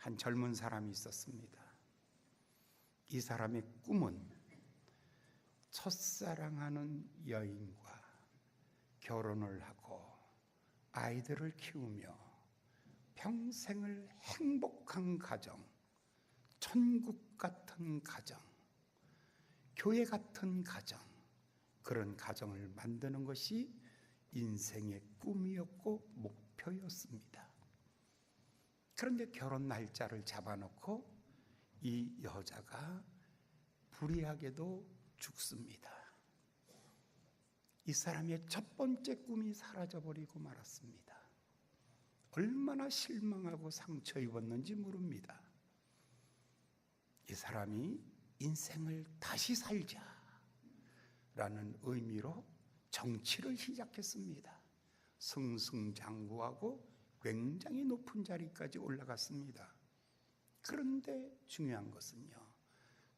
한 젊은 사람이 있었습니다. 이 사람의 꿈은 첫사랑하는 여인과 결혼을 하고 아이들을 키우며 평생을 행복한 가정, 천국 같은 가정, 교회 같은 가정, 그런 가정을 만드는 것이 인생의 꿈이었고 목표였습니다. 그런데 결혼 날짜를 잡아놓고 이 여자가 불의하게도 죽습니다. 이 사람의 첫 번째 꿈이 사라져버리고 말았습니다. 얼마나 실망하고 상처 입었는지 모릅니다. 이 사람이 인생을 다시 살자라는 의미로 정치를 시작했습니다. 승승장구하고 굉장히 높은 자리까지 올라갔습니다. 그런데 중요한 것은요,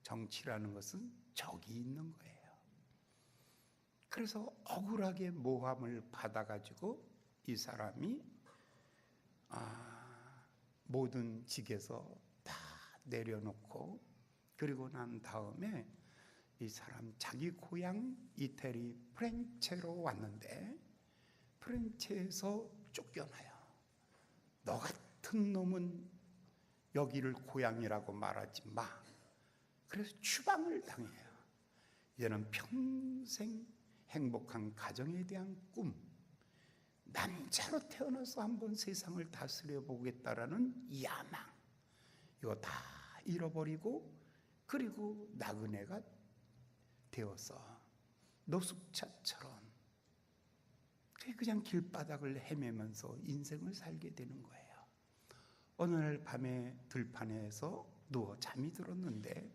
정치라는 것은 적이 있는 거예요. 그래서 억울하게 모함을 받아가지고 이 사람이 모든 직에서 다 내려놓고, 그리고 난 다음에 이 사람 자기 고향 이태리 프렌체로 왔는데, 프렌체에서 쫓겨나요. 너 같은 놈은 여기를 고향이라고 말하지 마. 그래서 추방을 당해요. 이제는 평생 행복한 가정에 대한 꿈, 남자로 태어나서 한번 세상을 다스려 보겠다라는 야망, 이거 다 잃어버리고, 그리고 나그네가 되어서 노숙자처럼 그냥 길바닥을 헤매면서 인생을 살게 되는 거예요. 어느 날 밤에 들판에서 누워 잠이 들었는데,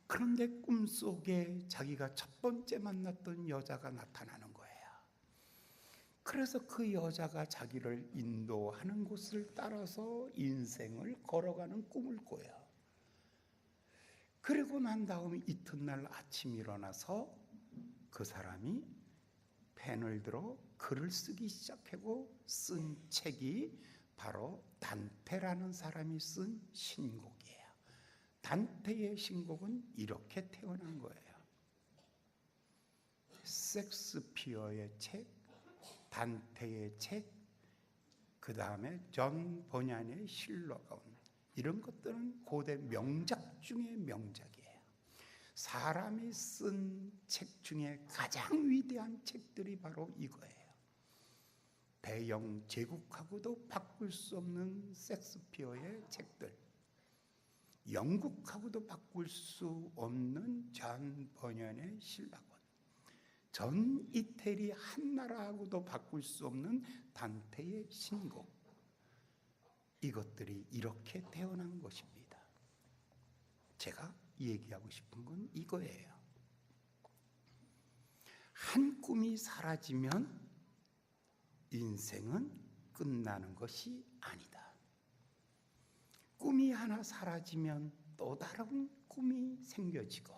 그런데 꿈속에 자기가 첫 번째 만났던 여자가 나타나는 거예요. 그래서 그 여자가 자기를 인도하는 곳을 따라서 인생을 걸어가는 꿈을 꿔요. 그리고 난 다음에 이튿날 아침 일어나서 그 사람이 펜을 들어 글을 쓰기 시작하고 쓴 책이 바로 단테라는 사람이 쓴 신곡이에요. 단테의 신곡은 이렇게 태어난 거예요. 섹스피어의 책, 단테의 책, 그 다음에 존 버년의 실로가 온, 이런 것들은 고대 명작 중에 명작이에요. 사람이 쓴 책 중에 가장 위대한 책들이 바로 이거예요. 대영 제국하고도 바꿀 수 없는 섹스피어의 책들, 영국하고도 바꿀 수 없는 존 버년의 실록원, 전 이태리 한나라하고도 바꿀 수 없는 단테의 신곡, 이것들이 이렇게 태어난 것입니다. 제가 얘기하고 싶은 건 이거예요. 한 꿈이 사라지면 인생은 끝나는 것이 아니다. 꿈이 하나 사라지면 또 다른 꿈이 생겨지고,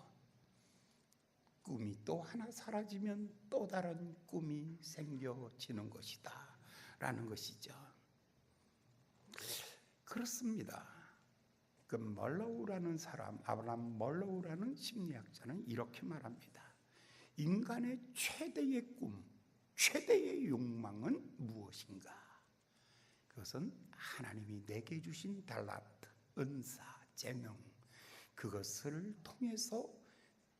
꿈이 또 하나 사라지면 또 다른 꿈이 생겨지는 것이다 라는 것이죠. 그렇습니다. 그 멀로우라는 사람, 아브라함 멀로우라는 심리학자는 이렇게 말합니다. 인간의 최대의 꿈, 최대의 욕망은 무엇인가? 그것은 하나님이 내게 주신 달란트, 은사, 재능, 그것을 통해서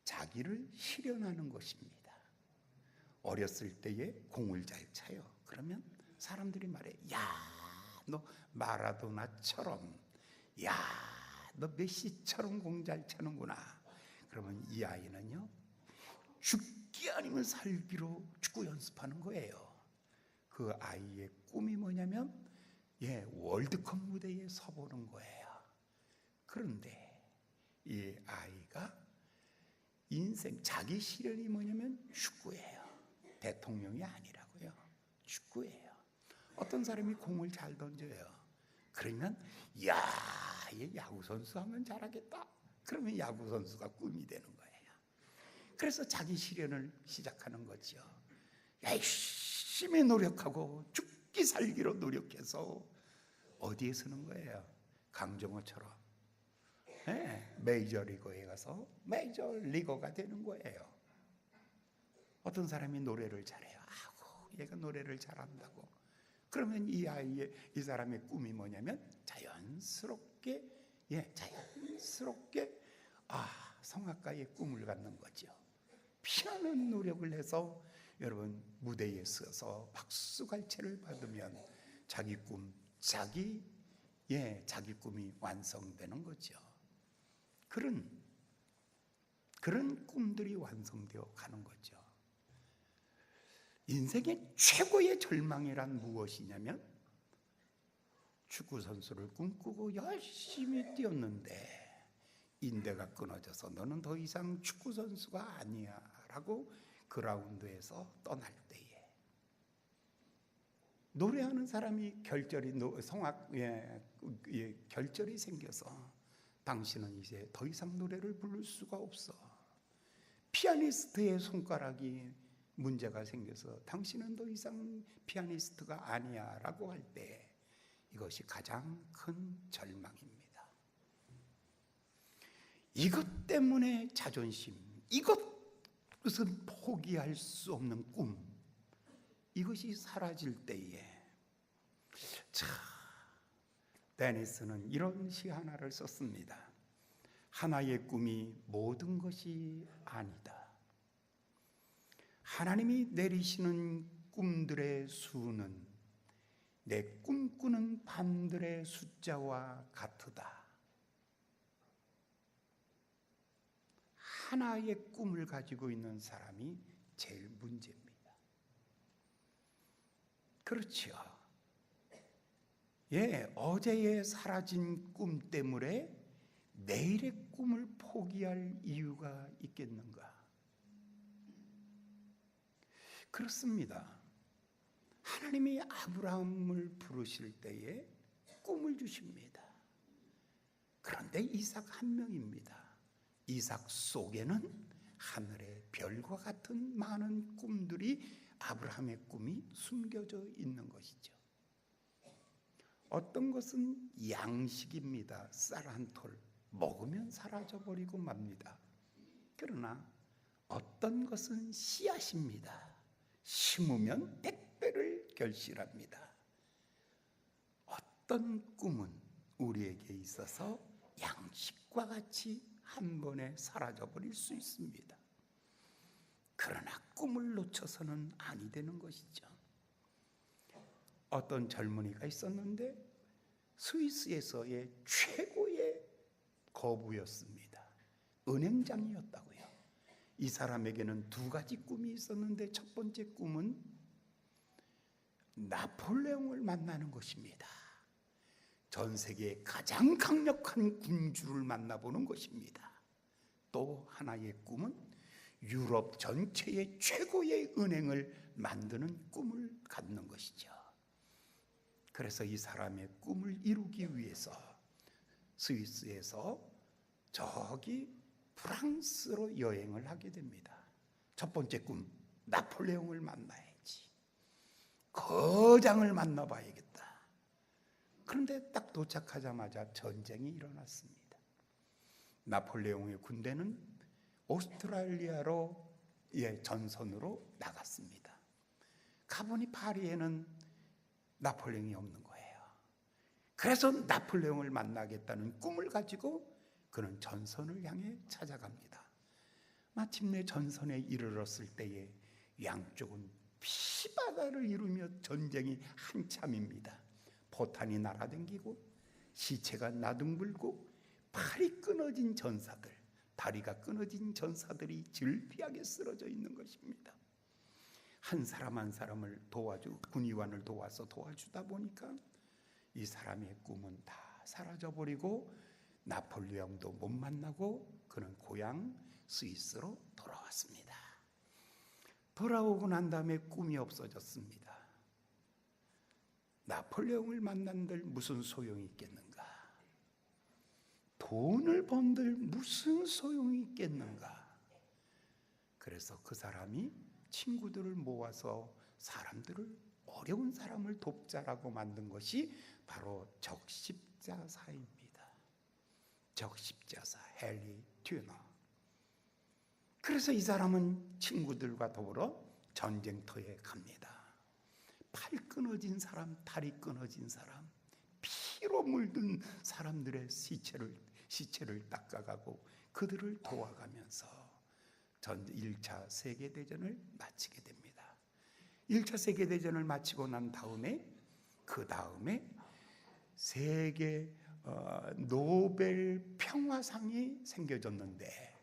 자기를 실현하는 것입니다. 어렸을 때에 공을 잘 차요. 그러면 사람들이 말해, 야, 너 마라도나처럼, 야, 너 메시처럼 공 잘 차는구나. 그러면 이 아이는요, 죽기 아니면 살기로 축구 연습하는 거예요. 그 아이의 꿈이 뭐냐면 월드컵 무대에 서보는 거예요. 그런데 이 아이가 인생 자기 실현이 뭐냐면 축구예요. 대통령이 아니라고요. 축구예요. 어떤 사람이 공을 잘 던져요. 그러면 야, 얘 야구 선수 하면 잘하겠다. 그러면 야구 선수가 꿈이 되는 거예요. 그래서 자기 실현을 시작하는 거죠. 열심히 노력하고 죽기 살기로 노력해서 어디에 쓰는 거예요? 강정호처럼. 네, 메이저리거에 가서 메이저리거가 되는 거예요. 어떤 사람이 노래를 잘해요. 아고, 얘가 노래를 잘한다고. 그러면 이 사람의 꿈이 뭐냐면 자연스럽게 성악가의 꿈을 갖는 거죠. 피나는 노력을 해서 여러분 무대에 서서 박수갈채를 받으면 자기 꿈이 완성되는 거죠. 그런 꿈들이 완성되어 가는 거죠. 인생의 최고의 절망이란 무엇이냐면 축구 선수를 꿈꾸고 열심히 뛰었는데 인대가 끊어져서 너는 더 이상 축구 선수가 아니야 라고 그라운드에서 떠날 때에, 노래하는 사람이 결절이 생겨서 당신은 이제 더 이상 노래를 부를 수가 없어. 피아니스트의 손가락이 문제가 생겨서 당신은 더 이상 피아니스트가 아니야 라고 할 때, 이것이 가장 큰 절망입니다. 이것 때문에 자존심, 이것은 포기할 수 없는 꿈, 이것이 사라질 때에, 데니스는 이런 시 하나를 썼습니다. 하나의 꿈이 모든 것이 아니다. 하나님이 내리시는 꿈들의 수는 내 꿈꾸는 밤들의 숫자와 같으다. 하나의 꿈을 가지고 있는 사람이 제일 문제입니다. 그렇죠. 어제의 사라진 꿈 때문에 내일의 꿈을 포기할 이유가 있겠는가? 그렇습니다. 하나님이 아브라함을 부르실 때에 꿈을 주십니다. 그런데 이삭 한 명입니다. 이삭 속에는 하늘의 별과 같은 많은 꿈들이, 아브라함의 꿈이 숨겨져 있는 것이죠. 어떤 것은 양식입니다. 쌀 한 톨 먹으면 사라져버리고 맙니다. 그러나 어떤 것은 씨앗입니다. 심으면 100배를 결실합니다. 어떤 꿈은 우리에게 있어서 양식과 같이 한 번에 사라져버릴 수 있습니다. 그러나 꿈을 놓쳐서는 아니 되는 것이죠. 어떤 젊은이가 있었는데 스위스에서의 최고의 거부였습니다. 은행장이었다고요. 이 사람에게는 두 가지 꿈이 있었는데, 첫 번째 꿈은 나폴레옹을 만나는 것입니다. 전 세계의 가장 강력한 군주를 만나보는 것입니다. 또 하나의 꿈은 유럽 전체의 최고의 은행을 만드는 꿈을 갖는 것이죠. 그래서 이 사람의 꿈을 이루기 위해서 스위스에서 저기 프랑스로 여행을 하게 됩니다. 첫 번째 꿈, 나폴레옹을 만나야지. 거장을 만나봐야겠다. 그런데 딱 도착하자마자 전쟁이 일어났습니다. 나폴레옹의 군대는 오스트랄리아로 전선으로 나갔습니다. 가보니 파리에는 나폴레옹이 없는 거예요. 그래서 나폴레옹을 만나겠다는 꿈을 가지고 그는 전선을 향해 찾아갑니다. 마침내 전선에 이르렀을 때에 양쪽은 피바다를 이루며 전쟁이 한참입니다. 포탄이 날아다니고 시체가 나둥글고 팔이 끊어진 전사들, 다리가 끊어진 전사들이 질피하게 쓰러져 있는 것입니다. 한 사람 한 사람을 군의관을 도와주다 보니까 이 사람의 꿈은 다 사라져버리고 나폴레옹도 못 만나고 그는 고향 스위스로 돌아왔습니다. 돌아오고 난 다음에 꿈이 없어졌습니다. 나폴레옹을 만난들 무슨 소용이 있겠는가? 돈을 번들 무슨 소용이 있겠는가? 그래서 그 사람이 친구들을 모아서 사람들을 어려운 사람을 돕자라고 만든 것이 바로 적십자사입니다. 적십자사, 헨리 튜너. 그래서 이 사람은 친구들과 더불어 전쟁터에 갑니다. 팔 끊어진 사람, 다리 끊어진 사람, 피로 물든 사람들의 시체를 닦아가고 그들을 도와가면서 1차 세계대전을 마치게 됩니다. 1차 세계대전을 마치고 난 다음에 그 다음에 세계 노벨 평화상이 생겨졌는데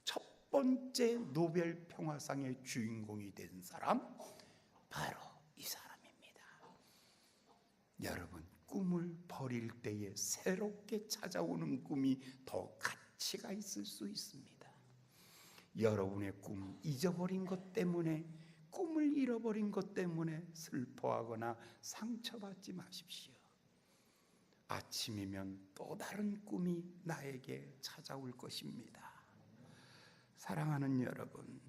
첫 번째 노벨 평화상의 주인공이 된 사람 바로 이 사람입니다. 여러분, 꿈을 버릴 때에 새롭게 찾아오는 꿈이 더 가치가 있을 수 있습니다. 여러분의 꿈 잊어버린 것 때문에, 꿈을 잃어버린 것 때문에 슬퍼하거나 상처받지 마십시오. 아침이면 또 다른 꿈이 나에게 찾아올 것입니다. 사랑하는 여러분,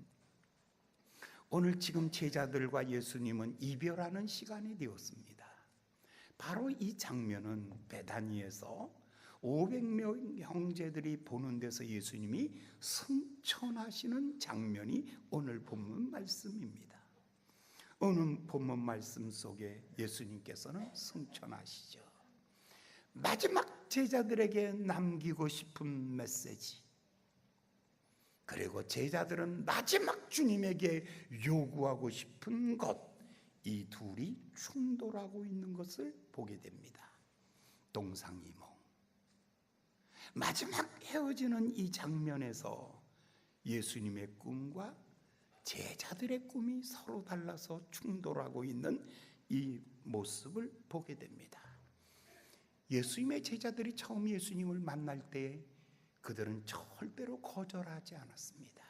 오늘 지금 제자들과 예수님은 이별하는 시간이 되었습니다. 바로 이 장면은 베다니에서 500명 형제들이 보는 데서 예수님이 승천하시는 장면이 오늘 본문 말씀입니다. 오늘 본문 말씀 속에 예수님께서는 승천하시죠. 마지막 제자들에게 남기고 싶은 메시지, 그리고 제자들은 마지막 주님에게 요구하고 싶은 것, 이 둘이 충돌하고 있는 것을 보게 됩니다. 동상이몽. 마지막 헤어지는 이 장면에서 예수님의 꿈과 제자들의 꿈이 서로 달라서 충돌하고 있는 이 모습을 보게 됩니다. 예수님의 제자들이 처음 예수님을 만날 때 그들은 절대로 거절하지 않았습니다.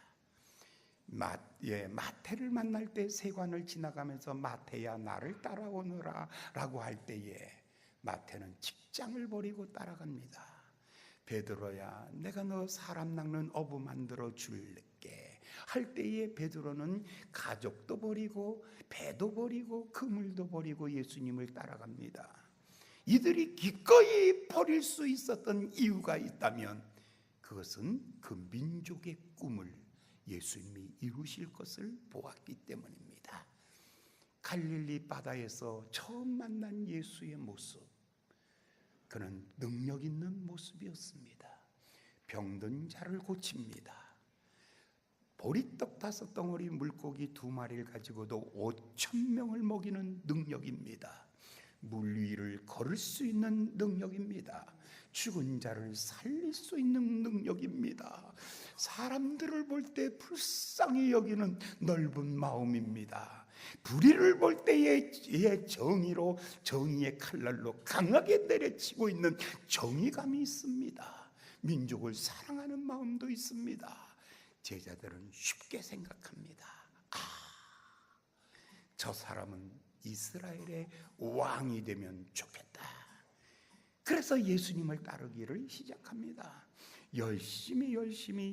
마태를 만날 때 세관을 지나가면서 마태야 나를 따라오너라 라고 할 때에 마태는 직장을 버리고 따라갑니다. 베드로야 내가 너 사람 낚는 어부 만들어 줄게 할 때에 베드로는 가족도 버리고 배도 버리고 그물도 버리고 예수님을 따라갑니다. 이들이 기꺼이 버릴 수 있었던 이유가 있다면 그것은 그 민족의 꿈을 예수님이 이루실 것을 보았기 때문입니다. 갈릴리 바다에서 처음 만난 예수의 모습, 그는 능력 있는 모습이었습니다. 병든 자를 고칩니다. 보리떡 5덩어리 물고기 2마리를 가지고도 5,000명을 먹이는 능력입니다. 물 위를 걸을 수 있는 능력입니다. 죽은 자를 살릴 수 있는 능력입니다. 사람들을 볼 때 불쌍히 여기는 넓은 마음입니다. 불의를 볼 때의 정의로, 정의의 칼날로 강하게 내려치고 있는 정의감이 있습니다. 민족을 사랑하는 마음도 있습니다. 제자들은 쉽게 생각합니다. 저 사람은 이스라엘의 왕이 되면 좋겠다. 그래서 예수님을 따르기를 시작합니다. 열심히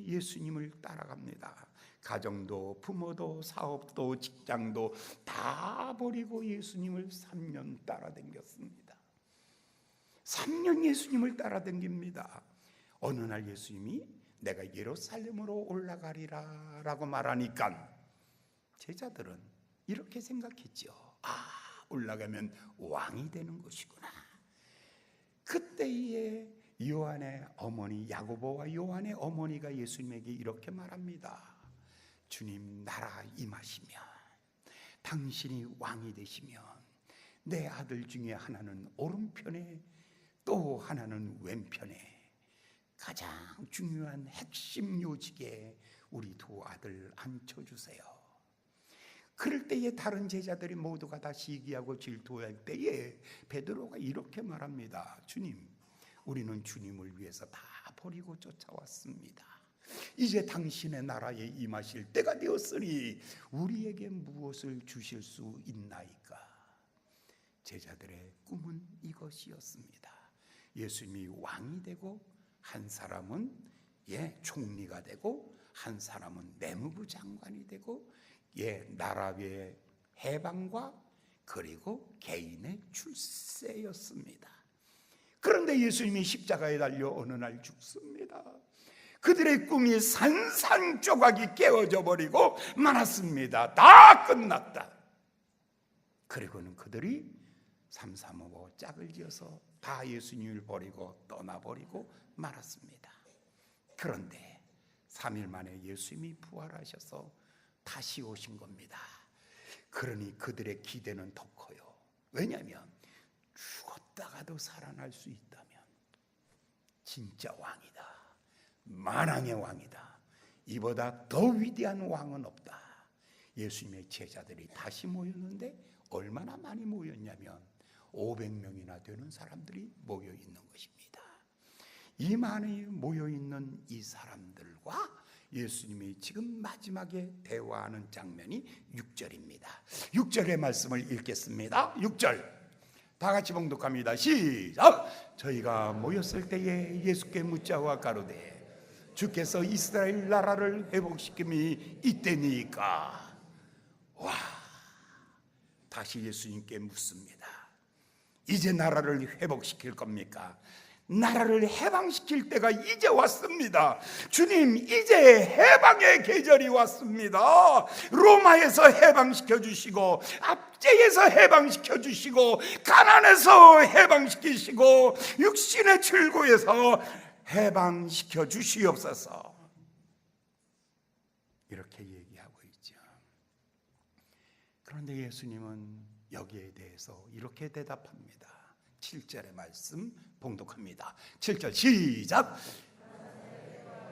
예수님을 따라갑니다. 가정도 부모도 사업도 직장도 다 버리고 예수님을 3년 따라다녔습니다. 3년 예수님을 따라다닙니다. 어느 날 예수님이 내가 예루살렘으로 올라가리라 라고 말하니까 제자들은 이렇게 생각했죠. 올라가면 왕이 되는 것이구나. 그때에 요한의 어머니 야고보와 요한의 어머니가 예수님에게 이렇게 말합니다. 주님 나라 임하시면, 당신이 왕이 되시면 내 아들 중에 하나는 오른편에 또 하나는 왼편에 가장 중요한 핵심 요직에 우리 2 아들 앉혀주세요. 그럴 때에 다른 제자들이 모두가 다 시기하고 질투할 때에 베드로가 이렇게 말합니다. 주님, 우리는 주님을 위해서 다 버리고 쫓아왔습니다. 이제 당신의 나라에 임하실 때가 되었으니 우리에게 무엇을 주실 수 있나이까? 제자들의 꿈은 이것이었습니다. 예수님이 왕이 되고 한 사람은 총리가 되고 한 사람은 내무부 장관이 되고 나라의 해방과 그리고 개인의 출세였습니다. 그런데 예수님이 십자가에 달려 어느 날 죽습니다. 그들의 꿈이 산산조각이 깨어져 버리고 말았습니다. 다 끝났다. 그리고는 그들이 삼삼오오 짝을 지어서 다 예수님을 버리고 떠나버리고 말았습니다. 그런데 3일 만에 예수님이 부활하셔서 다시 오신 겁니다. 그러니 그들의 기대는 더 커요. 왜냐하면 죽었다가도 살아날 수 있다면 진짜 왕이다, 만왕의 왕이다, 이보다 더 위대한 왕은 없다. 예수님의 제자들이 다시 모였는데 얼마나 많이 모였냐면 500명이나 되는 사람들이 모여 있는 것입니다. 이 많이 모여 있는 이 사람들과 예수님이 지금 마지막에 대화하는 장면이 6절입니다. 6절의 말씀을 읽겠습니다. 6절 다 같이 봉독합니다. 시작. 저희가 모였을 때에 예수께 묻자와 가로되 주께서 이스라엘 나라를 회복시킴이 이때니까. 와, 다시 예수님께 묻습니다. 이제 나라를 회복시킬 겁니까? 나라를 해방시킬 때가 이제 왔습니다. 주님, 이제 해방의 계절이 왔습니다. 로마에서 해방시켜 주시고, 압제에서 해방시켜 주시고, 가난에서 해방시키시고, 육신의 출구에서 해방시켜 주시옵소서. 이렇게 얘기하고 있죠. 그런데 예수님은 여기에 대해서 이렇게 대답합니다. 7절의 말씀 봉독합니다. 7절 시작.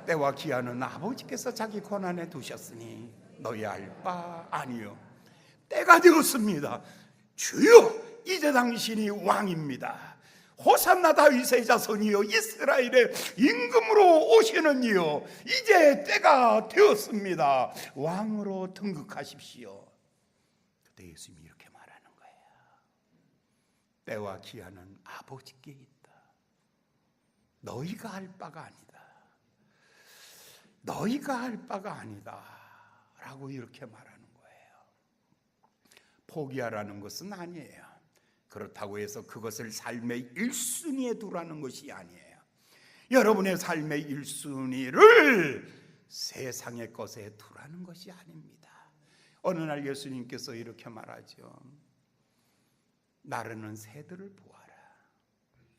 때와 기한은 아버지께서 자기 권한에 두셨으니 너희 알 바 아니요. 때가 되었습니다. 주여, 이제 당신이 왕입니다. 호산나 다윗의 자손이요, 이스라엘의 임금으로 오시는 이요, 이제 때가 되었습니다. 왕으로 등극하십시오. 그때 예수님이 이렇게 말하는 거예요. 때와 기한은 아버지께 있다. 너희가 할 바가 아니다. 너희가 할 바가 아니다 라고 이렇게 말하는 거예요. 포기하라는 것은 아니에요. 그렇다고 해서 그것을 삶의 1순위에 두라는 것이 아니에요. 여러분의 삶의 1순위를 세상의 것에 두라는 것이 아닙니다. 어느 날 예수님께서 이렇게 말하죠. 나르는 새들을 보아라.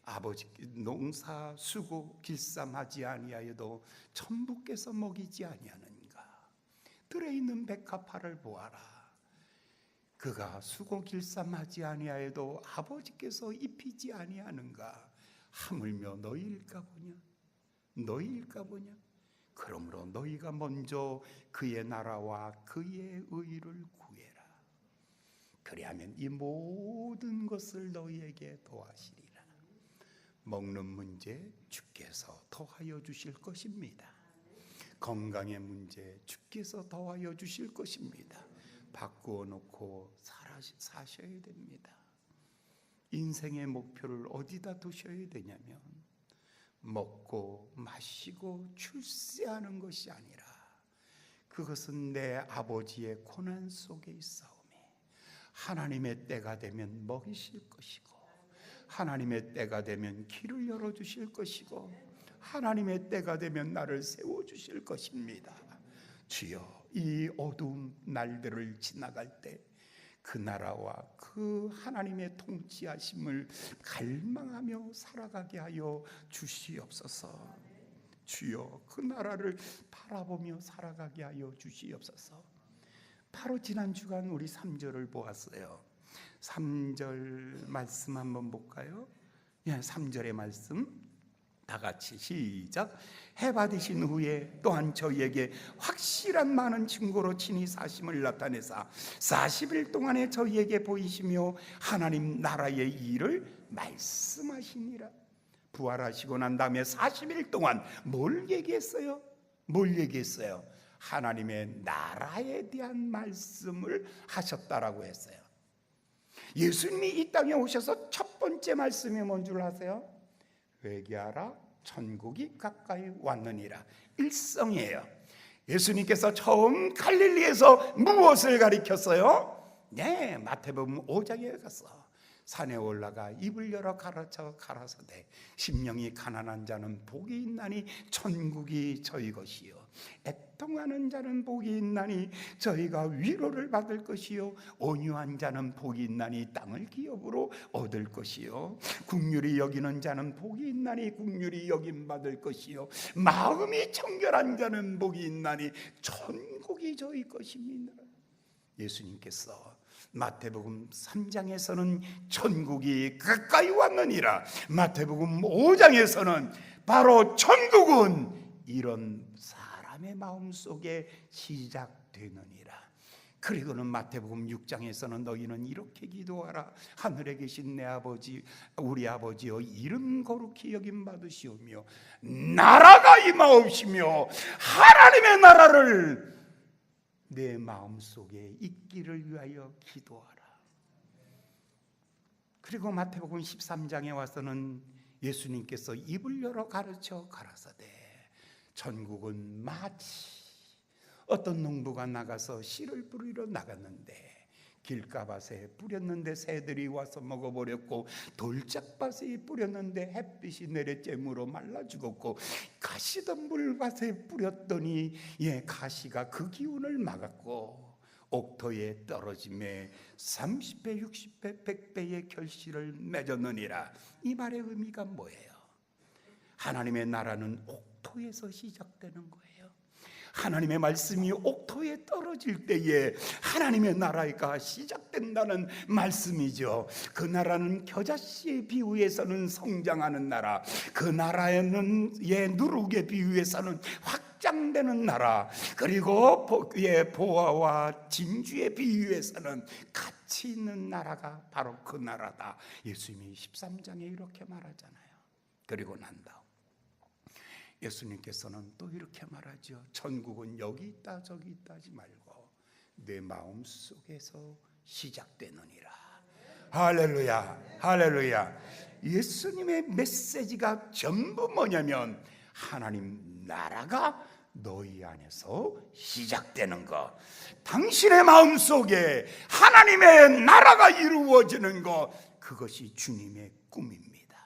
아버지께 농사 수고 길쌈하지 아니하여도 천부께서 먹이지 아니하는가. 들에 있는 백합화를 보아라. 그가 수고 길쌈하지 아니하여도 아버지께서 입히지 아니하는가. 하물며 너희일까 보냐. 너희일까 보냐. 그러므로 너희가 먼저 그의 나라와 그의 의를 구해라. 그리하면 이 모든 것을 너희에게 더하시리라. 먹는 문제 주께서 더하여 주실 것입니다. 건강의 문제 주께서 더하여 주실 것입니다. 바꾸어 놓고 사셔야 됩니다. 인생의 목표를 어디다 두셔야 되냐면 먹고 마시고 출세하는 것이 아니라 그것은 내 아버지의 고난 속에 있사오매 하나님의 때가 되면 먹이실 것이고 하나님의 때가 되면 길을 열어주실 것이고 하나님의 때가 되면 나를 세워주실 것입니다. 주여, 이 어두운 날들을 지나갈 때 그 나라와 그 하나님의 통치하심을 갈망하며 살아가게 하여 주시옵소서. 주여, 그 나라를 바라보며 살아가게 하여 주시옵소서. 바로 지난 주간 우리 3절을 보았어요. 3절 말씀 한번 볼까요? 3절의 말씀 다 같이 시작. 해 받으신 후에 또한 저희에게 확실한 많은 증거로 친히 사심을 나타내사 40일 동안에 저희에게 보이시며 하나님 나라의 일을 말씀하시니라. 부활하시고 난 다음에 40일 동안 뭘 얘기했어요? 뭘 얘기했어요? 하나님의 나라에 대한 말씀을 하셨다라고 했어요. 예수님이 이 땅에 오셔서 첫 번째 말씀이 뭔 줄 아세요? 회개하라, 천국이 가까이 왔느니라. 일성이에요. 예수님께서 처음 갈릴리에서 무엇을 가리켰어요? 네, 마태복음 5장에 가서 산에 올라가 입을 열어 가르쳐 가라사대 심령이 가난한 자는 복이 있나니 천국이 저희 것이요 애통하는 자는 복이 있나니 저희가 위로를 받을 것이요 온유한 자는 복이 있나니 땅을 기업으로 얻을 것이요 긍휼히 여기는 자는 복이 있나니 긍휼히 여김 받을 것이요 마음이 청결한 자는 복이 있나니 천국이 저희 것입니다. 예수님께서 마태복음 3장에서는 천국이 가까이 왔느니라, 마태복음 5장에서는 바로 천국은 이런 사람의 마음속에 시작되느니라. 그리고는 마태복음 6장에서는 너희는 이렇게 기도하라. 하늘에 계신 내 아버지, 우리 아버지여, 이름 거룩히 여김 받으시오며 나라가 임하옵시며 하나님의 나라를 내 마음속에 있기를 위하여 기도하라. 그리고 마태복음 13장에 와서는 예수님께서 입을 열어 가르쳐 가라사대 천국은 마치 어떤 농부가 나가서 씨를 뿌리러 나갔는데 길가밭에 뿌렸는데 새들이 와서 먹어버렸고 돌짝밭에 뿌렸는데 햇빛이 내려쬐므로 말라 죽었고 가시덤불밭에 뿌렸더니 가시가 그 기운을 막았고 옥토에 떨어짐에 30배, 60배, 100배의 결실을 맺었느니라. 이 말의 의미가 뭐예요? 하나님의 나라는 옥토에서 시작되는 거예요. 하나님의 말씀이 옥토에 떨어질 때에 하나님의 나라가 시작된다는 말씀이죠. 그 나라는 겨자씨에 비유해서는 성장하는 나라, 그 나라에는 누룩에 비유해서는 확장되는 나라, 그리고 보화와 진주에 비유해서는 가치 있는 나라가 바로 그 나라다. 예수님이 13장에 이렇게 말하잖아요. 그리고 난 다음 예수님께서는 또 이렇게 말하죠. 천국은 여기 있다 저기 있다 하지 말고 내 마음 속에서 시작되느니라. 할렐루야, 할렐루야. 예수님의 메시지가 전부 뭐냐면 하나님 나라가 너희 안에서 시작되는 것, 당신의 마음 속에 하나님의 나라가 이루어지는 것, 그것이 주님의 꿈입니다.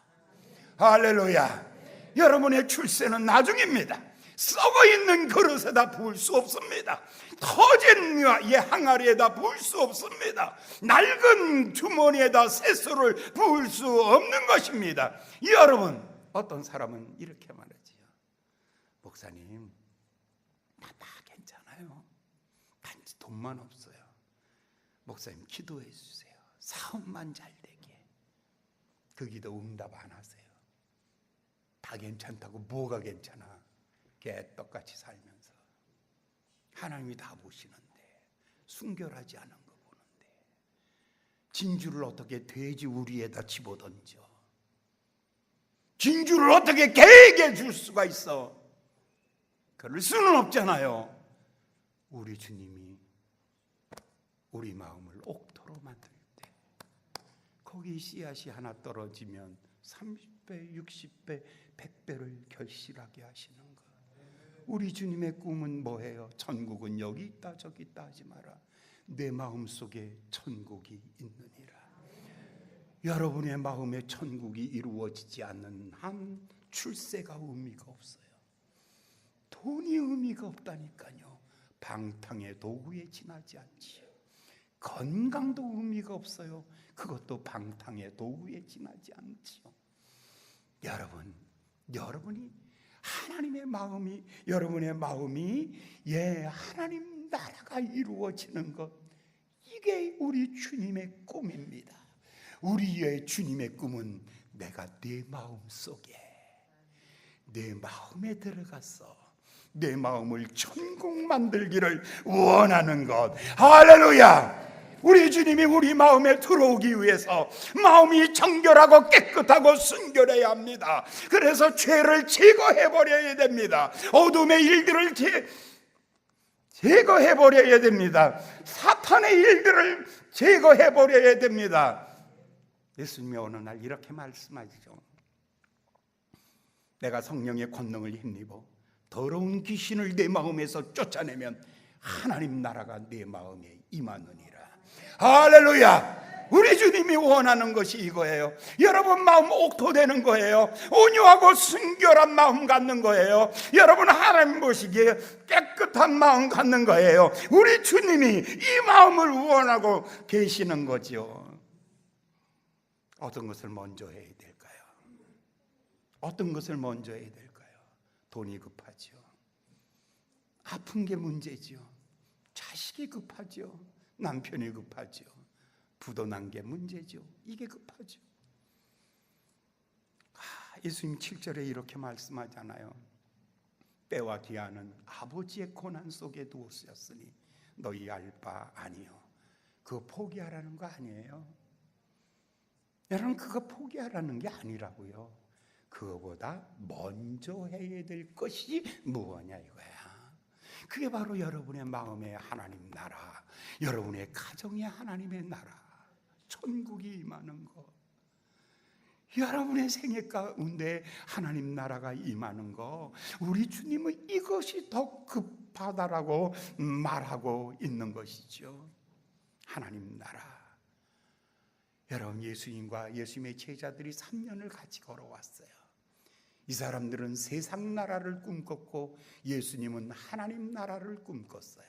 할렐루야. 여러분의 출세는 나중입니다. 썩어 있는 그릇에다 부을 수 없습니다. 터진 항아리에다 부을 수 없습니다. 낡은 주머니에다 새소를 부을 수 없는 것입니다. 여러분, 어떤 사람은 이렇게 말하지요. 목사님, 다 괜찮아요. 단지 돈만 없어요. 목사님 기도해 주세요. 사업만 잘 되게. 그 기도 응답 안 하세요. 다 괜찮다고 뭐가 괜찮아? 개떡같이 살면서 하나님이 다 보시는데 순결하지 않은 거 보는데 진주를 어떻게 돼지 우리에다 집어던져? 진주를 어떻게 개에게 줄 수가 있어? 그럴 수는 없잖아요. 우리 주님이 우리 마음을 옥토로 만들 때 거기 씨앗이 하나 떨어지면 30배, 60배, 100배를 결실하게 하시는 것. 우리 주님의 꿈은 뭐예요? 천국은 여기 있다 저기 있다 하지 마라. 내 마음속에 천국이 있느니라. 여러분의 마음에 천국이 이루어지지 않는 한 출세가 의미가 없어요. 돈이 의미가 없다니까요. 방탕의 도구에 지나지 않지요. 건강도 의미가 없어요. 그것도 방탕의 도구에 지나지 않지요. 여러분이 하나님의 마음이, 여러분의 마음이 하나님 나라가 이루어지는 것, 이게 우리 주님의 꿈입니다. 우리의 주님의 꿈은 내가 내 마음 속에, 내 마음에 들어가서 내 마음을 천국 만들기를 원하는 것. 할렐루야. 우리 주님이 우리 마음에 들어오기 위해서 마음이 정결하고 깨끗하고 순결해야 합니다. 그래서 죄를 제거해버려야 됩니다. 어둠의 일들을 제거해버려야 됩니다. 사탄의 일들을 제거해버려야 됩니다. 예수님이 어느 날 이렇게 말씀하시죠. 내가 성령의 권능을 힘입어 더러운 귀신을 내 마음에서 쫓아내면 하나님 나라가 내 마음에 임하느니라. 할렐루야. 우리 주님이 원하는 것이 이거예요. 여러분 마음 옥토되는 거예요. 온유하고 순결한 마음 갖는 거예요. 여러분 하나님 보시기에 깨끗한 마음 갖는 거예요. 우리 주님이 이 마음을 원하고 계시는 거죠. 어떤 것을 먼저 해야 될까요? 어떤 것을 먼저 해야 될까요? 돈이 급하죠. 아픈 게 문제죠. 자식이 급하죠. 남편이 급하죠. 부도 난 게 문제죠. 이게 급하죠. 예수님 7절에 이렇게 말씀하잖아요. 때와 기한은 아버지의 고난 속에 두었으니 너희 알 바 아니요. 그거 포기하라는 거 아니에요. 여러분 그거 포기하라는 게 아니라고요. 그거보다 먼저 해야 될 것이 무엇이냐 이거야. 그게 바로 여러분의 마음의 하나님 나라, 여러분의 가정의 하나님의 나라, 천국이 임하는 거, 여러분의 생애 가운데 하나님 나라가 임하는 거, 우리 주님은 이것이 더 급하다라고 말하고 있는 것이죠. 하나님 나라. 여러분 예수님과 예수님의 제자들이 3년을 같이 걸어왔어요. 이 사람들은 세상 나라를 꿈꿨고 예수님은 하나님 나라를 꿈꿨어요.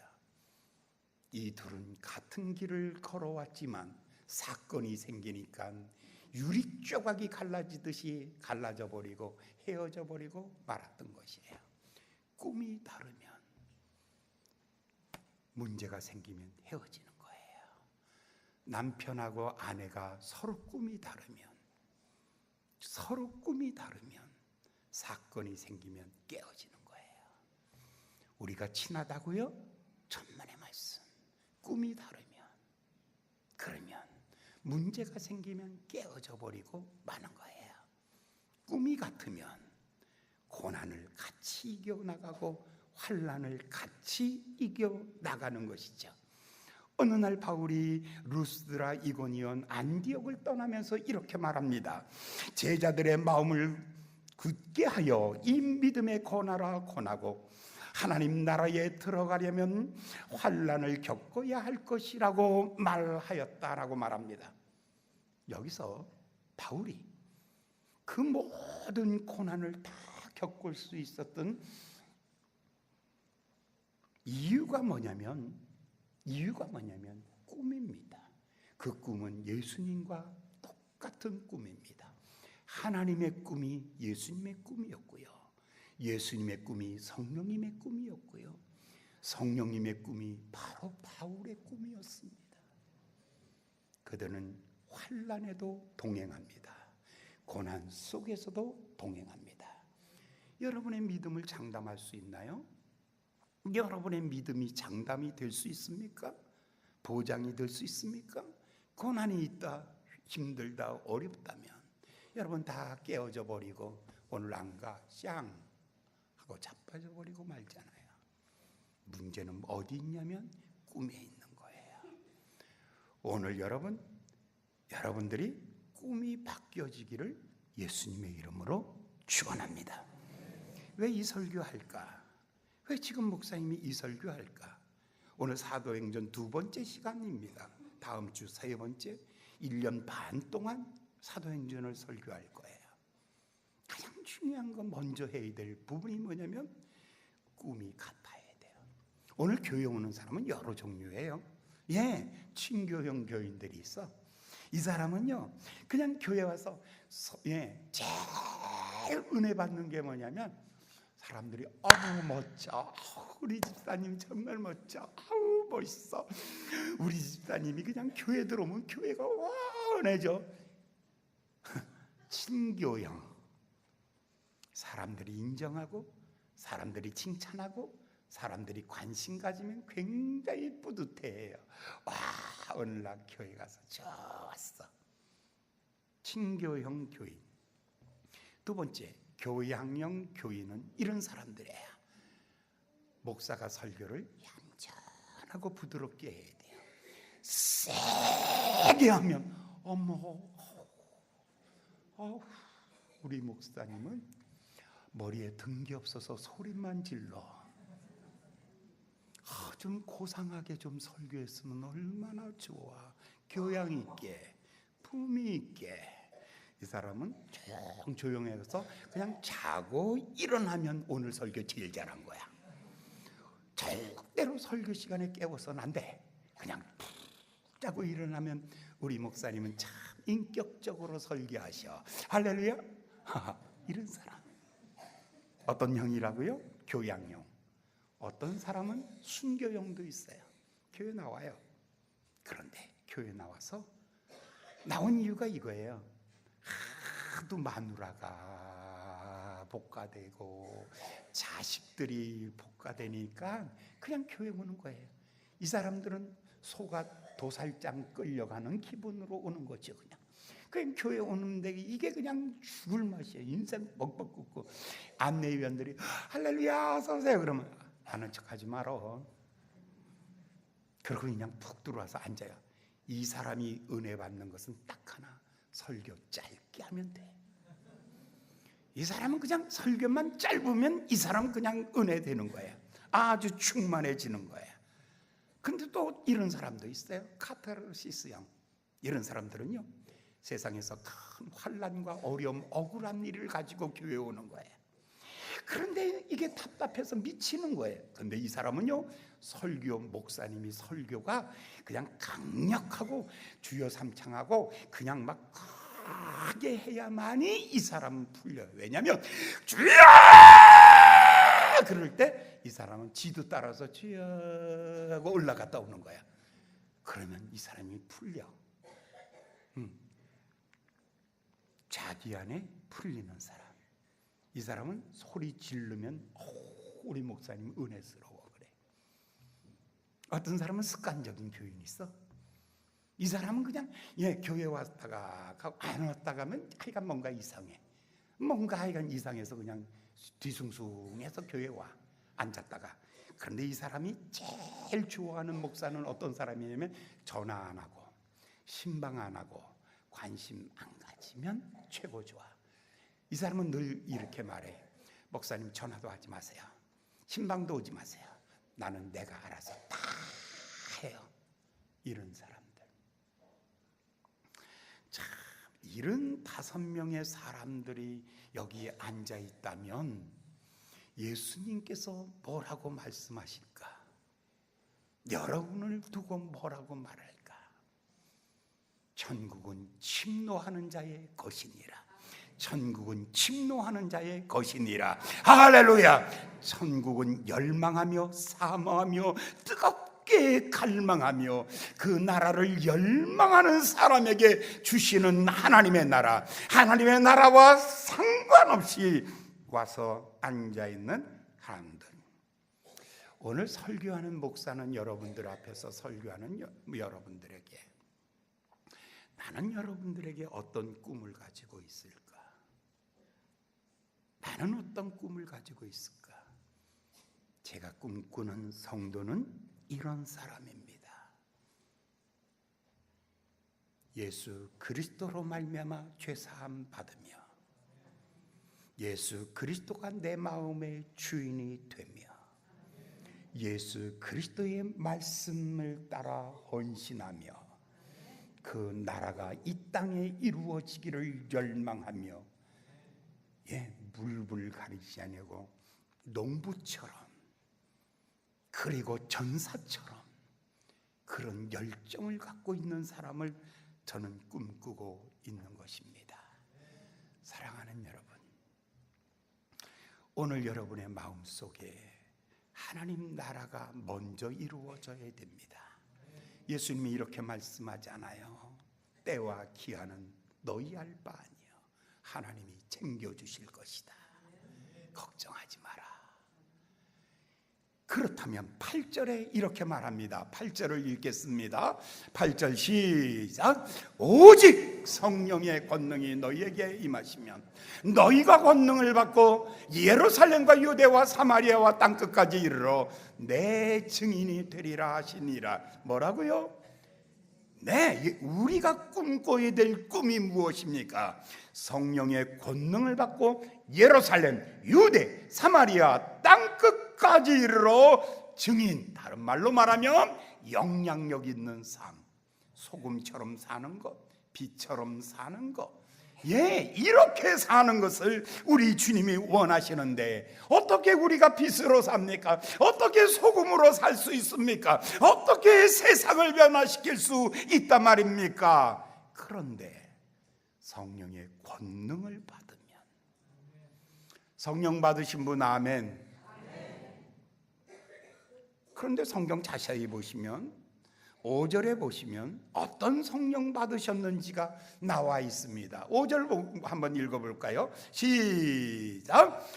이 둘은 같은 길을 걸어왔지만 사건이 생기니까 유리 조각이 갈라지듯이 갈라져 버리고 헤어져 버리고 말았던 것이에요. 꿈이 다르면, 문제가 생기면 헤어지는 거예요. 남편하고 아내가 서로 꿈이 다르면, 사건이 생기면 깨어지는 거예요. 우리가 친하다고요? 천만의 말씀. 꿈이 다르면, 그러면 문제가 생기면 깨어져 버리고 마는 거예요. 꿈이 같으면 고난을 같이 이겨나가고 환난을 같이 이겨나가는 것이죠. 어느 날 바울이 루스드라, 이고니온, 안디옥을 떠나면서 이렇게 말합니다. 제자들의 마음을 굳게 하여 이 믿음의 권하라 권하고 하나님 나라에 들어가려면 환난을 겪어야 할 것이라고 말하였다라고 말합니다. 여기서 바울이 그 모든 고난을 다 겪을 수 있었던 이유가 뭐냐면 꿈입니다. 그 꿈은 예수님과 똑같은 꿈입니다. 하나님의 꿈이 예수님의 꿈이었고요. 예수님의 꿈이 성령님의 꿈이었고요. 성령님의 꿈이 바로 바울의 꿈이었습니다. 그들은 환난에도 동행합니다. 고난 속에서도 동행합니다. 여러분의 믿음을 장담할 수 있나요? 여러분의 믿음이 장담이 될 수 있습니까? 보장이 될 수 있습니까? 고난이 있다, 힘들다, 어렵다면 여러분 다 깨어져 버리고 오늘 안 가, 쌍 하고 자빠져 버리고 말잖아요. 문제는 어디 있냐면 꿈에 있는 거예요. 오늘 여러분들이 꿈이 바뀌어지기를 예수님의 이름으로 축원합니다. 왜 이 설교할까? 왜 지금 목사님이 이 설교할까? 오늘 사도행전 2번째 시간입니다. 다음 주 3번째, 1년 반 동안 사도행전을 설교할 거예요. 가장 중요한 건 먼저 해야 될 부분이 뭐냐면 꿈이 같아야 돼요. 오늘 교회 오는 사람은 여러 종류예요. 친교형 교인들이 있어. 이 사람은요 그냥 교회 와서 제일 은혜 받는 게 뭐냐면 사람들이 멋져, 우리 집사님 정말 멋져, 멋있어. 우리 집사님이 그냥 교회 들어오면 교회가 원해져. 친교형. 사람들이 인정하고 사람들이 칭찬하고 사람들이 관심 가지면 굉장히 뿌듯해해요. 오늘 나 교회 가서 좋았어. 친교형 교인. 두 번째, 교양형 교인은 이런 사람들이에요. 목사가 설교를 얌전하고 부드럽게 해야 돼요. 세게 하면 우리 목사님은 머리에 등기 없어서 소리만 질러. 좀 고상하게 좀 설교했으면 얼마나 좋아. 교양 있게, 품위 있게. 이 사람은 조용해서 그냥 자고 일어나면 오늘 설교 제일 잘한 거야. 절대로 설교 시간에 깨워서는 안 돼. 그냥 푹 자고 일어나면 우리 목사님은 참 인격적으로 설교하셔. 할렐루야. 이런 사람. 어떤 형이라고요? 교양형. 어떤 사람은 순교형도 있어요. 교회 나와요. 그런데 교회 나와서 나온 이유가 이거예요. 하도 마누라가 복가되고 자식들이 복가되니까 그냥 교회 오는 거예요. 이 사람들은 소가 도살장 끌려가는 기분으로 오는 거죠. 그냥 교회 오는데 이게 그냥 죽을 맛이에요. 인생 뻑뻑 굽고 안내위원들이 할렐루야 어서 오세요 그러면 아는 척하지 말어. 그러고 그냥 푹 들어와서 앉아요. 이 사람이 은혜 받는 것은 딱 하나, 설교 짧게 하면 돼. 이 사람은 그냥 설교만 짧으면 이 사람은 그냥 은혜 되는 거예요. 아주 충만해지는 거예요. 근데 또 이런 사람도 있어요. 카타르시스형. 이런 사람들은요, 세상에서 큰 환난과 어려움, 억울한 일을 가지고 교회에 오는 거예요. 그런데 이게 답답해서 미치는 거예요. 그런데 이 사람은요, 설교, 목사님이 설교가 그냥 강력하고 주여 삼창하고 그냥 막 크게 해야만이 이 사람은 풀려요. 왜냐하면 주여! 그럴 때 이 사람은 지도 따라서 주여 하고 올라갔다 오는 거야. 그러면 이 사람이 풀려. 자기 안에 풀리는 사람. 이 사람은 소리 지르면 우리 목사님 은혜스러워 그래. 어떤 사람은 습관적인 교인이 있어. 이 사람은 그냥 교회 왔다가 안 왔다 가면 하여간 뭔가 이상해. 뭔가 하여간 이상해서 그냥 뒤숭숭해서 교회 와 앉았다가. 그런데 이 사람이 제일 좋아하는 목사는 어떤 사람이냐면 전화 안 하고 신방 안 하고 관심 안 가지면 최고 좋아. 이 사람은 늘 이렇게 말해. 목사님 전화도 하지 마세요. 신방도 오지 마세요. 나는 내가 알아서 다 해요. 이런 사람들. 참 이런 5명의 사람들이 여기에 앉아 있다면 예수님께서 뭐라고 말씀하실까? 여러분을 두고 뭐라고 말할까? 천국은 침노하는 자의 것이니라. 천국은 침노하는 자의 것이니라. 할렐루야. 천국은 열망하며 사모하며 뜨겁게 갈망하며 그 나라를 열망하는 사람에게 주시는 하나님의 나라. 하나님의 나라와 상관없이 와서 앉아있는 사람들. 오늘 설교하는 목사는 여러분들 앞에서 설교하는 여러분들에게, 나는 여러분들에게 어떤 꿈을 가지고 있을까? 나는 어떤 꿈을 가지고 있을까? 제가 꿈꾸는 성도는 이런 사람입니다. 예수 그리스도로 말미암아 죄사함 받으며 예수 그리스도가 내 마음의 주인이 되며 예수 그리스도의 말씀을 따라 헌신하며 그 나라가 이 땅에 이루어지기를 열망하며 물불 가리지 아니하고 농부처럼 그리고 전사처럼 그런 열정을 갖고 있는 사람을 저는 꿈꾸고 있는 것입니다. 사랑하는 여러분, 오늘 여러분의 마음속에 하나님 나라가 먼저 이루어져야 됩니다. 예수님이 이렇게 말씀하잖아요. 때와 기한은 너희 알 바 아니요 하나님이 챙겨주실 것이다. 걱정하지 마라. 그렇다면 8절에 이렇게 말합니다. 8절을 읽겠습니다. 8절 시작. 오직 성령의 권능이 너희에게 임하시면 너희가 권능을 받고 예루살렘과 유대와 사마리아와 땅끝까지 이르러 내 증인이 되리라 하시니라. 뭐라고요? 네, 우리가 꿈꿔야 될 꿈이 무엇입니까? 성령의 권능을 받고 예루살렘, 유대, 사마리아 땅끝까지 이르러 증인, 다른 말로 말하면 영향력 있는 삶, 소금처럼 사는 것, 빛처럼 사는 것, 이렇게 사는 것을 우리 주님이 원하시는데 어떻게 우리가 빛으로 삽니까? 어떻게 소금으로 살 수 있습니까? 어떻게 세상을 변화시킬 수 있단 말입니까? 그런데 성령의 권능을 받으면, 성령 받으신 분 아멘. 그런데 성경 자세히 보시면 5절에 보시면 어떤 성령 받으셨는지가 나와 있습니다. 5절 한번 읽어볼까요? 시작.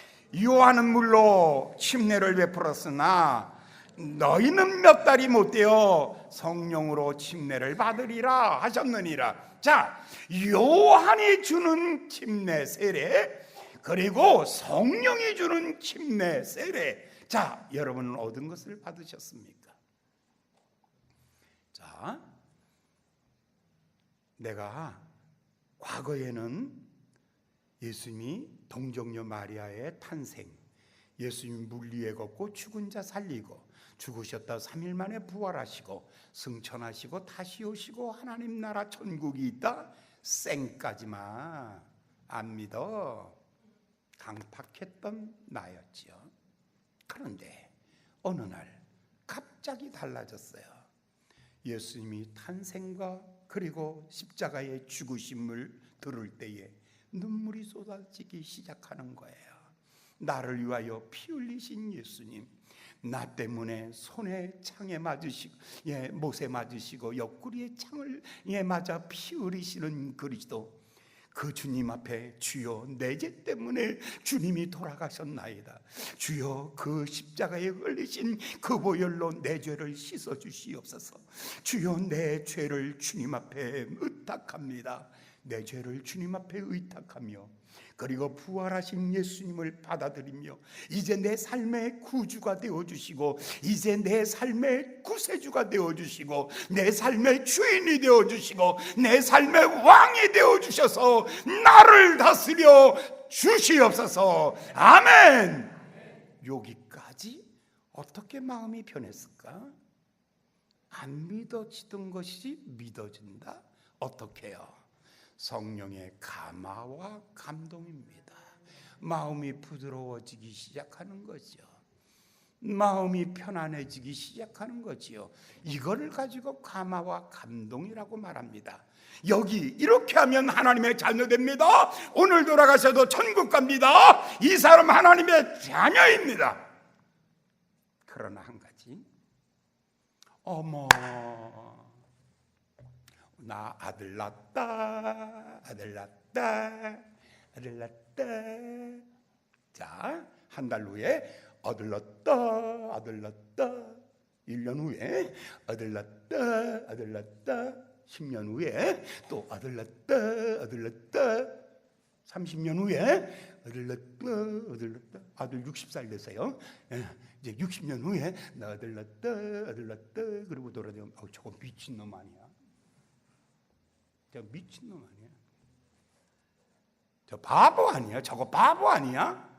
요한은 물로 침례를 베풀었으나 너희는 몇 달이 못되어 성령으로 침례를 받으리라 하셨느니라. 자, 요한이 주는 침례 세례, 그리고 성령이 주는 침례 세례. 자, 여러분은 얻은 것을 받으셨습니까? 자, 내가 과거에는 예수님이 동정녀 마리아의 탄생, 예수님이 물 위에 걷고 죽은 자 살리고 죽으셨다 3일 만에 부활하시고 승천하시고 다시 오시고 하나님 나라 천국이 있다 쌩까지만 안 믿어 강팍했던 나였지요. 그런데 어느 날 갑자기 달라졌어요. 예수님이 탄생과 그리고 십자가의 죽으심을 들을 때에 눈물이 쏟아지기 시작하는 거예요. 나를 위하여 피 흘리신 예수님, 나 때문에 손에 창에 맞으시고 못에 맞으시고 옆구리에 창을 맞아 피 흘리시는 그리스도, 그 주님 앞에 주여 내 죄 때문에 주님이 돌아가셨나이다. 주여 그 십자가에 흘리신 그 보혈로 내 죄를 씻어 주시옵소서. 주여 내 죄를 주님 앞에 의탁합니다. 내 죄를 주님 앞에 의탁하며 그리고 부활하신 예수님을 받아들이며 이제 내 삶의 구주가 되어주시고 이제 내 삶의 구세주가 되어주시고 내 삶의 주인이 되어주시고 내 삶의 왕이 되어주셔서 나를 다스려 주시옵소서. 아멘. 여기까지 어떻게 마음이 변했을까? 안 믿어지던 것이 믿어진다? 어떻게요? 성령의 감화와 감동입니다. 마음이 부드러워지기 시작하는 거죠. 마음이 편안해지기 시작하는 거지요. 이거를 가지고 감화와 감동이라고 말합니다. 여기 이렇게 하면 하나님의 자녀 됩니다. 오늘 돌아가셔도 천국 갑니다. 이 사람 하나님의 자녀입니다. 그러나 한 가지, 어머 나 아들 낳았다, 아들 낳았다, 아들 낳았다. 자, 한 달 후에 아들 낳았다, 아들 낳았다. 1년 후에 아들 낳았다, 아들 낳았다. 10년 후에 또 아들 낳았다, 아들 낳았다. 30년 후에 아들 낳았다, 아들 낳았다. 아들 60살 됐어요. 이제 60년 후에 나 아들 낳았다, 아들 낳았다. 그리고 돌아다니면 저거 미친놈 아니야? 저 미친놈 아니야? 저 바보 아니야? 저거 바보 아니야?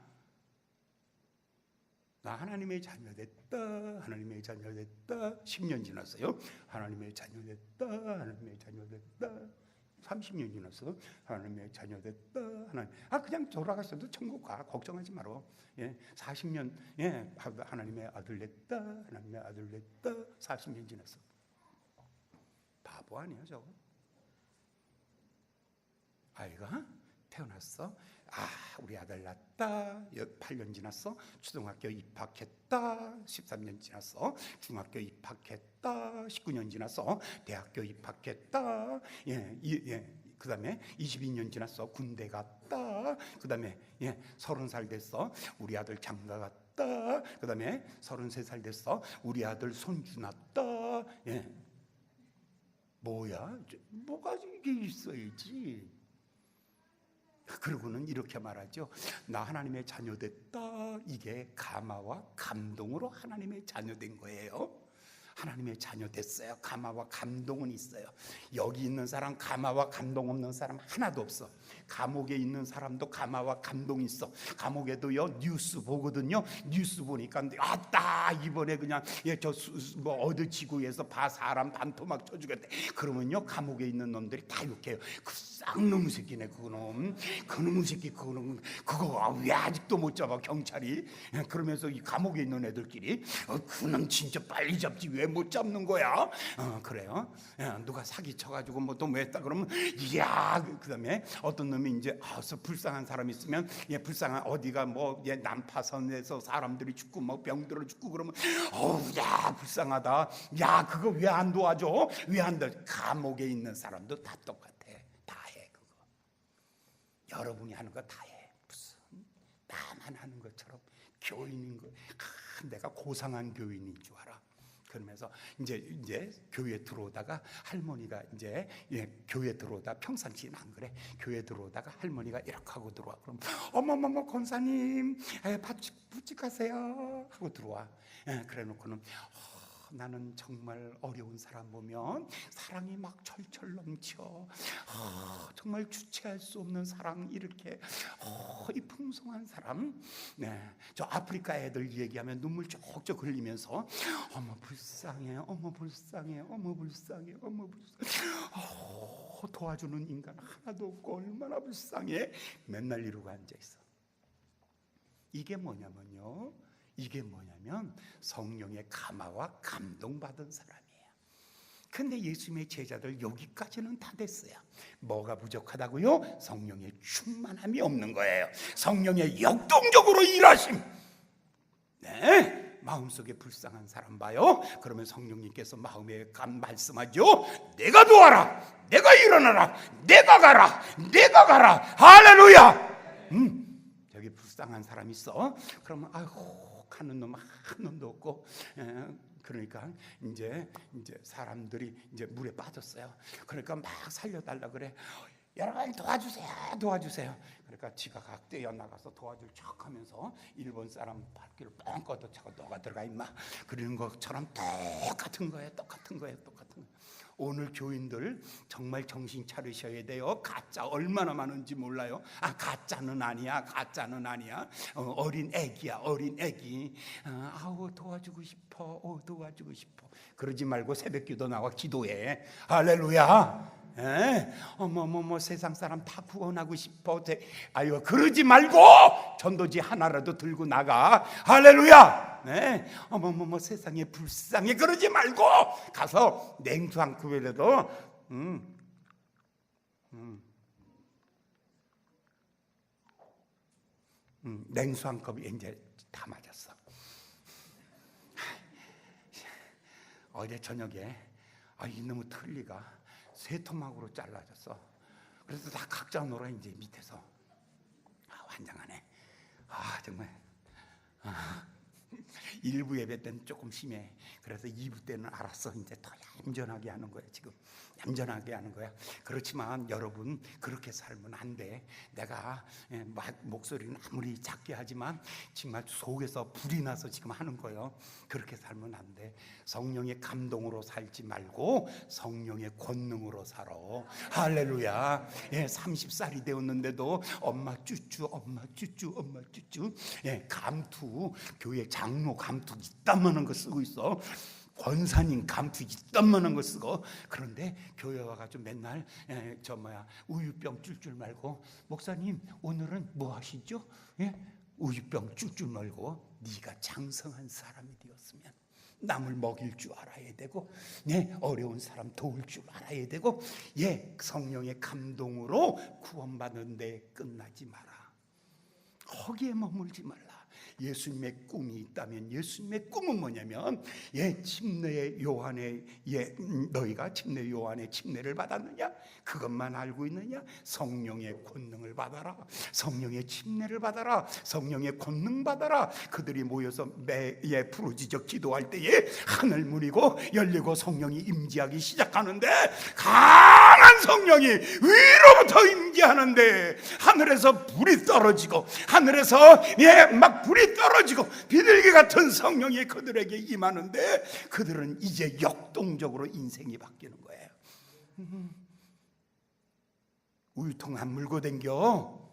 나 하나님의 자녀 됐다, 하나님의 자녀 됐다. 10년 지났어요. 하나님의 자녀 됐다, 하나님의 자녀 됐다. 30년 지났어. 하나님의 자녀 됐다. 그냥 돌아가셔도 천국 가. 걱정하지 마라. 40년 하나님의 아들 됐다, 하나님의 아들 됐다. 40년 지났어. 바보 아니야 저거? 아이가 태어났어. 우리 아들 낳았다. 8년 지났어. 초등학교 입학했다. 13년 지났어. 중학교 입학했다. 19년 지났어. 대학교 입학했다. 그 다음에 22년 지났어. 군대 갔다. 그 다음에 30살 됐어. 우리 아들 장가 갔다. 그 다음에 33살 됐어. 우리 아들 손주 낳았다. 뭐야? 뭐가 이게 있어야지. 그러고는 이렇게 말하죠. 나 하나님의 자녀 됐다. 이게 감화와 감동으로 하나님의 자녀 된 거예요. 하나님의 자녀 됐어요. 감화와 감동은 있어요. 여기 있는 사람 감화와 감동 없는 사람 하나도 없어. 감옥에 있는 사람도 감화와 감동이 있어. 감옥에도요 뉴스 보거든요. 뉴스 보니까 아따 이번에 그냥 뭐 어느 지구에서 사람 반토막 쳐주겠대. 그러면요 감옥에 있는 놈들이 다 욕해요. 그 쌍놈 새끼네 그놈. 그놈 새끼 그거 왜 아직도 못 잡아 경찰이. 그러면서 이 감옥에 있는 애들끼리 그놈 진짜 빨리 잡지 왜 못 잡는 거야? 그래요. 누가 사기 쳐가지고 뭐 또 뭐 했다 그러면 이야 그다음에 어떤 놈이 이제 불쌍한 사람 있으면 불쌍한 어디가 뭐 난파선에서 사람들이 죽고 뭐 병들어 죽고 그러면 야 불쌍하다. 야 그거 왜 안 도와줘? 왜 안 도와줘? 감옥에 있는 사람도 다 똑같아. 다 해 그거. 여러분이 하는 거 다 해. 무슨 나만 하는 것처럼 교인인 거. 내가 고상한 교인인 줄 알아. 그러면서 이제 교회 들어오다가 할머니가 이제 교회 들어오다 평상시는 안 그래. 교회 들어오다가 할머니가 이렇게 하고 들어와. 그럼 어머머머 권사님 부축하세요 하고 들어와. 그래놓고는 나는 정말 어려운 사람 보면 사랑이 막 철철 넘쳐. 정말 주체할 수 없는 사랑 이렇게 이 풍성한 사람. 저 아프리카 애들 얘기하면 눈물 쪽쪽 흘리면서 어머 불쌍해, 어머 불쌍해, 어머 불쌍해, 어머 불쌍해. 도와주는 인간 하나도 없고 얼마나 불쌍해. 맨날 이러고 앉아 있어. 이게 뭐냐면 성령의 감화와 감동받은 사람이에요. 근데 예수님의 제자들 여기까지는 다 됐어요. 뭐가 부족하다고요? 성령의 충만함이 없는 거예요. 성령의 역동적으로 일하심. 마음속에 불쌍한 사람 봐요. 그러면 성령님께서 마음에 말씀하죠. 내가 도와라, 내가 일어나라, 내가 가라. 할렐루야. 여기 불쌍한 사람 있어. 그러면 아이고 하는 놈 한 놈도 없고. 그러니까 이제 사람들이 이제 물에 빠졌어요. 그러니까 막 살려달라 그래. 여러분 도와주세요. 그러니까 지가 각 뛰어 나가서 도와줄 척하면서 일본 사람 발길을 뻥 걷어차고 너가 들어가 임마. 그러는 것처럼 똑같은 거예요. 오늘 교인들 정말 정신 차리셔야 돼요. 가짜 얼마나 많은지 몰라요. 가짜는 아니야. 어린 애기야. 도와주고 싶어. 그러지 말고 새벽기도 나와 기도해. 할렐루야. 어머머머 세상 사람 다 구원하고 싶어. 그러지 말고 전도지 하나라도 들고 나가. 할렐루야. 어머머머 세상에 불쌍해 그러지 말고 가서 냉수 한 컵이라도 냉수 한 컵이 이제 다 맞았어. 어제 저녁에 이놈의 틀니가 세 토막으로 잘라졌어. 그래서 다 각자 놀아 이제 밑에서. 환장하네. 정말. 1부 예배 때는 조금 심해. 그래서 2부 때는 알았어. 이제 더 얌전하게 하는 거야. 지금 얌전하게 하는 거야. 그렇지만 여러분 그렇게 살면 안 돼. 내가 목소리는 아무리 작게 하지만 정말 속에서 불이 나서 지금 하는 거예요. 그렇게 살면 안 돼. 성령의 감동으로 살지 말고 성령의 권능으로 살아. 할렐루야. 30살이 되었는데도 엄마 쭈쭈 감투 교회 장로 감투 이딴만한 거 쓰고 있어. 권사님 감투 이딴만한 거 쓰고. 그런데 교회 와가지고 맨날 우유병 쫄줄 말고 목사님 오늘은 뭐 하시죠? 우유병 쫄줄 말고 네가 장성한 사람이 되었으면 남을 먹일 줄 알아야 되고 어려운 사람 도울 줄 알아야 되고 성령의 감동으로 구원받는 데 끝나지 마라. 거기에 머물지 말라. 예수님의 꿈이 있다면 예수님의 꿈은 뭐냐면 침례 요한의 너희가 침례 요한의 침례를 받았느냐? 그것만 알고 있느냐? 성령의 권능을 받아라. 성령의 침례를 받아라. 성령의 권능 받아라. 그들이 모여서 매일 부르짖어 기도할 때에 하늘 문이고 열리고 성령이 임재하기 시작하는데 강한 강한 성령이 위로부터 임재하는데 하늘에서 불이 떨어지고 하늘에서 막 불이 떨어지고 비둘기 같은 성령이 그들에게 임하는데 그들은 이제 역동적으로 인생이 바뀌는 거예요. 우유통 안 물고 댕겨.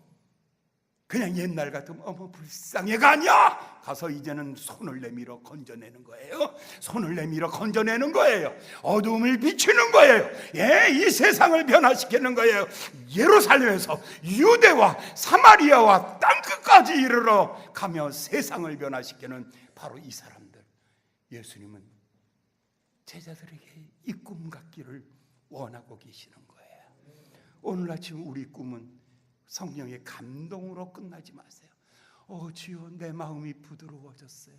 그냥 옛날 같으면 어머 불쌍해가 아니야. 가서 이제는 손을 내밀어 건져내는 거예요. 손을 내밀어 건져내는 거예요. 어둠을 비추는 거예요. 이 세상을 변화시키는 거예요. 예루살렘에서 유대와 사마리아와 땅끝까지 이르러 가며 세상을 변화시키는 바로 이 사람들. 예수님은 제자들에게 이 꿈 갖기를 원하고 계시는 거예요. 오늘 아침 우리 꿈은 성령의 감동으로 끝나지 마세요. 주여 내 마음이 부드러워졌어요.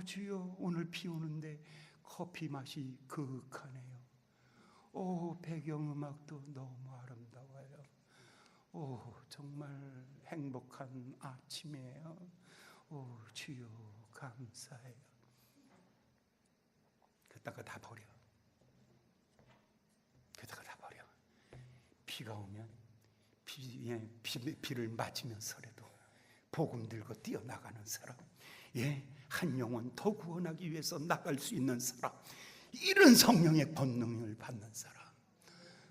주여 오늘 비 오는데 커피 맛이 그윽하네요. 배경음악도 너무 아름다워요. 정말 행복한 아침이에요. 주여 감사해요. 그러다가 다 버려. 비가 오면 비를 맞으면서라도 복음 들고 뛰어나가는 사람, 한 영혼 더 구원하기 위해서 나갈 수 있는 사람, 이런 성령의 권능을 받는 사람.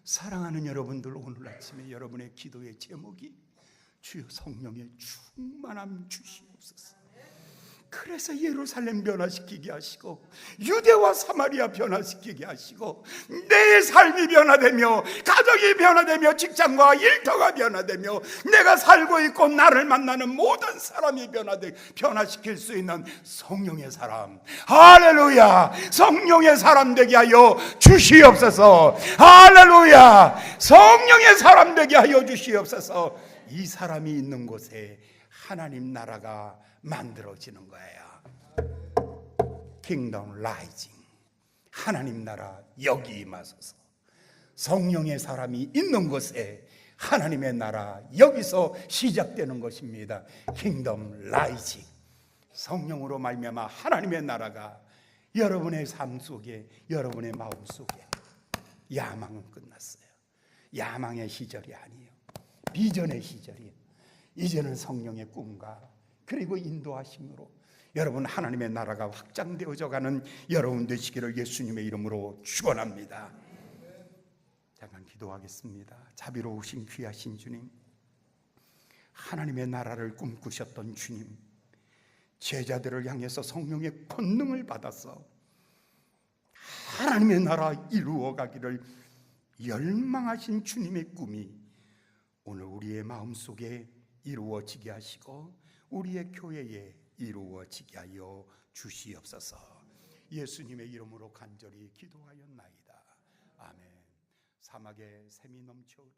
사랑하는 여러분들, 오늘 아침에 여러분의 기도의 제목이 주여 성령의 충만함 주시옵소서. 그래서 예루살렘 변화시키게 하시고 유대와 사마리아 변화시키게 하시고 내 삶이 변화되며 가정이 변화되며 직장과 일터가 변화되며 내가 살고 있고 나를 만나는 모든 사람이 변화시킬 수 있는 성령의 사람, 할렐루야, 성령의 사람 되게 하여 주시옵소서. 할렐루야, 성령의 사람 되게 하여 주시옵소서. 이 사람이 있는 곳에 하나님 나라가 만들어지는 거예요. 킹덤 라이징, 하나님 나라 여기 임하소서. 성령의 사람이 있는 곳에 하나님의 나라 여기서 시작되는 것입니다. 킹덤 라이징, 성령으로 말미암아 하나님의 나라가 여러분의 삶 속에, 여러분의 마음 속에. 야망은 끝났어요. 야망의 시절이 아니에요. 비전의 시절이에요. 이제는 성령의 꿈과 그리고 인도하심으로 여러분 하나님의 나라가 확장되어져 가는 여러분 되시기를 예수님의 이름으로 축원합니다. 잠깐 기도하겠습니다. 자비로우신 귀하신 주님, 하나님의 나라를 꿈꾸셨던 주님, 제자들을 향해서 성령의 권능을 받아서 하나님의 나라 이루어가기를 열망하신 주님의 꿈이 오늘 우리의 마음속에 이루어지게 하시고 우리의 교회에 이루어지게 하여 주시옵소서. 예수님의 이름으로 간절히 기도하였나이다. 아멘. 사막에 샘이 넘쳐오리